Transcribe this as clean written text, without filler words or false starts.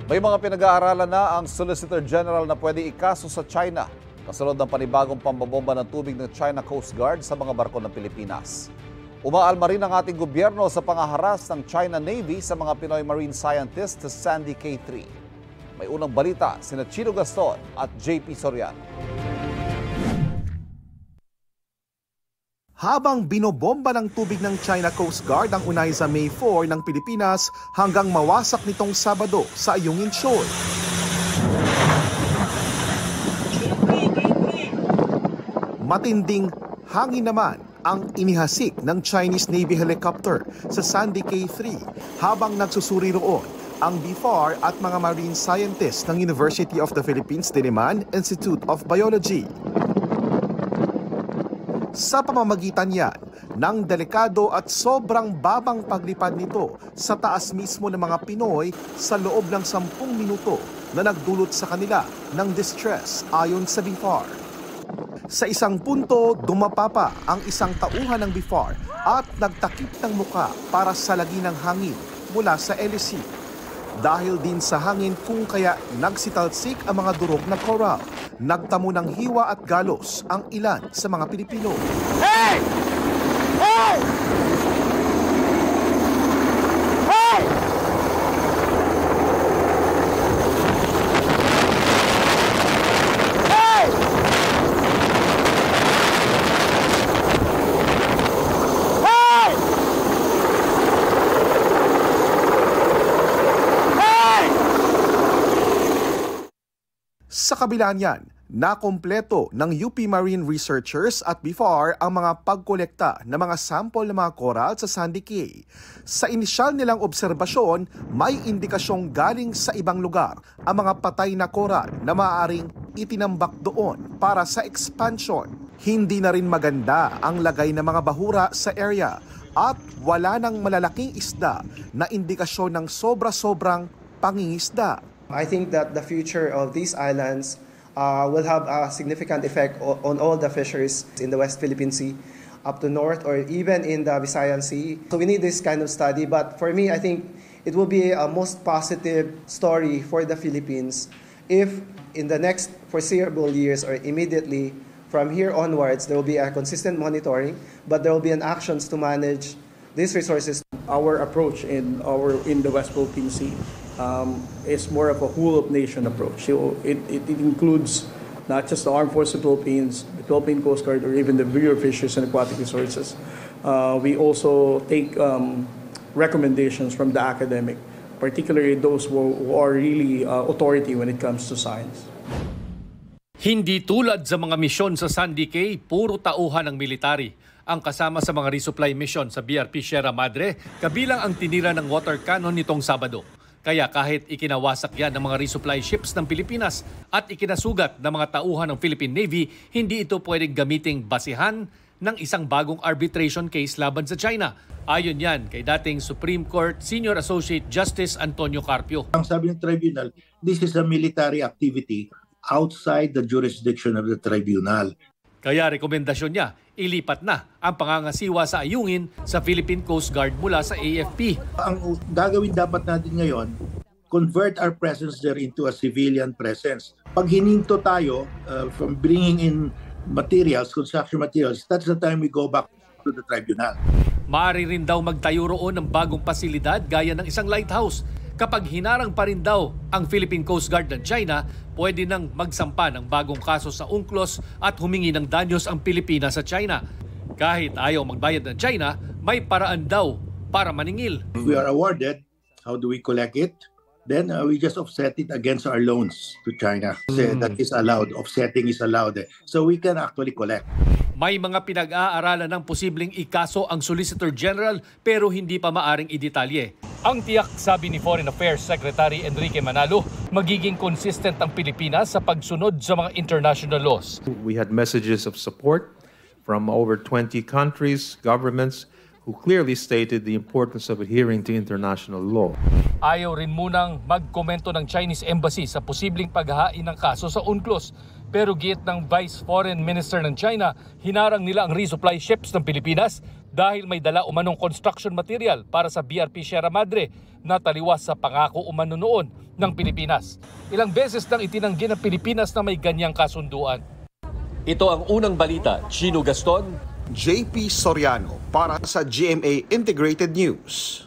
May mga pinag-aaralan na ang Solicitor General na pwede ikaso sa China kasunod ng panibagong pambabomba ng tubig ng China Coast Guard sa mga barko ng Pilipinas. Umaalma rin ang ating gobyerno sa pangaharas ng China Navy sa mga Pinoy marine scientists sa Sandy K3. May unang balita sina Chino Gaston at JP Soriano. Habang binobomba ng tubig ng China Coast Guard ang Unaiza May 4 ng Pilipinas hanggang mawasak nitong Sabado sa Ayungin Shoal. Matinding hangin naman ang inihasik ng Chinese Navy helicopter sa Sandy K3 habang nagsusuri roon ang BFAR at mga marine scientists ng University of the Philippines Diliman Institute of Biology. Sa pamamagitan yan ng delikado at sobrang babang paglipad nito sa taas mismo ng mga Pinoy sa loob ng 10 minuto na nagdulot sa kanila ng distress ayon sa BFAR. Sa isang punto, dumapa pa ang isang tauhan ng BFAR at nagtakip ng muka para sa lagi ng hangin mula sa LSC. Dahil din sa hangin kung kaya nagsitalsik ang mga durog na coral, nagtamo ng hiwa at galos ang ilan sa mga Pilipino. Hey! Hey! Hey! Hey! Sa kabila niyan, nakompleto ng UP Marine Researchers at BFAR ang mga pagkolekta ng mga sample ng mga coral sa Sandy Cay. Sa inisyal nilang obserbasyon, may indikasyong galing sa ibang lugar ang mga patay na coral na maaaring itinambak doon para sa expansion. Hindi na rin maganda ang lagay ng mga bahura sa area at wala nang malalaking isda na indikasyon ng sobra-sobrang pangingisda. I think that the future of these islands will have a significant effect on all the fisheries in the West Philippine Sea, up to north or even in the Visayan Sea. So we need this kind of study, but for me, I think it will be a most positive story for the Philippines if in the next foreseeable years or immediately from here onwards, there will be a consistent monitoring, but there will be an actions to manage these resources. Our approach in the West Philippine Sea is more of a whole-of-nation approach. So it includes not just the Armed Forces of the Philippines, the Philippine Coast Guard, or even the Bureau of Fisheries and Aquatic Resources. We also take recommendations from the academic, particularly those who are really authority when it comes to science. Hindi tulad sa mga misyon sa Sandy Cay, puro tauhan ng military ang kasama sa mga resupply mission sa BRP Sierra Madre, kabilang ang tinira ng water cannon nitong Sabado. Kaya kahit ikinawasak yan ng mga resupply ships ng Pilipinas at ikinasugat ng mga tauhan ng Philippine Navy, hindi ito pwedeng gamiting basihan ng isang bagong arbitration case laban sa China. Ayon yan kay dating Supreme Court Senior Associate Justice Antonio Carpio. Ang sabi ng tribunal, this is a military activity outside the jurisdiction of the tribunal. Kaya rekomendasyon niya, ilipat na ang pangangasiwa sa Ayungin sa Philippine Coast Guard mula sa AFP. Ang gagawin dapat natin ngayon, convert our presence there into a civilian presence. Pag hininto tayo from bringing in materials, construction materials, that's the time we go back to the tribunal. Maaari rin daw magtayo roon ng bagong pasilidad gaya ng isang lighthouse. Kapag hinarang pa rin daw ang Philippine Coast Guard ng China, pwede nang magsampa ng bagong kaso sa UNCLOS at humingi ng danyos ang Pilipinas sa China. Kahit ayaw magbayad ng China, may paraan daw para maningil. We are awarded, how do we collect it? Then we just offset it against our loans to China. That is allowed, offsetting is allowed. So we can actually collect. May mga pinag-aaralan ng posibleng ikaso ang Solicitor General pero hindi pa maaring idetalye. Ang tiyak, sabi ni Foreign Affairs Secretary Enrique Manalo, magiging consistent ang Pilipinas sa pagsunod sa mga international laws. We had messages of support from over 20 countries, governments, who clearly stated the importance of adhering to international law. Ayaw rin munang magkomento ng Chinese Embassy sa posibleng paghahain ng kaso sa UNCLOS. Pero giit ng Vice Foreign Minister ng China, hinarang nila ang resupply ships ng Pilipinas dahil may dala umanong construction material para sa BRP Sierra Madre na taliwas sa pangako umano noon ng Pilipinas. Ilang beses nang itinanggi ng Pilipinas na may ganyang kasunduan. Ito ang unang balita. Chino Gaston, JP Soriano para sa GMA Integrated News.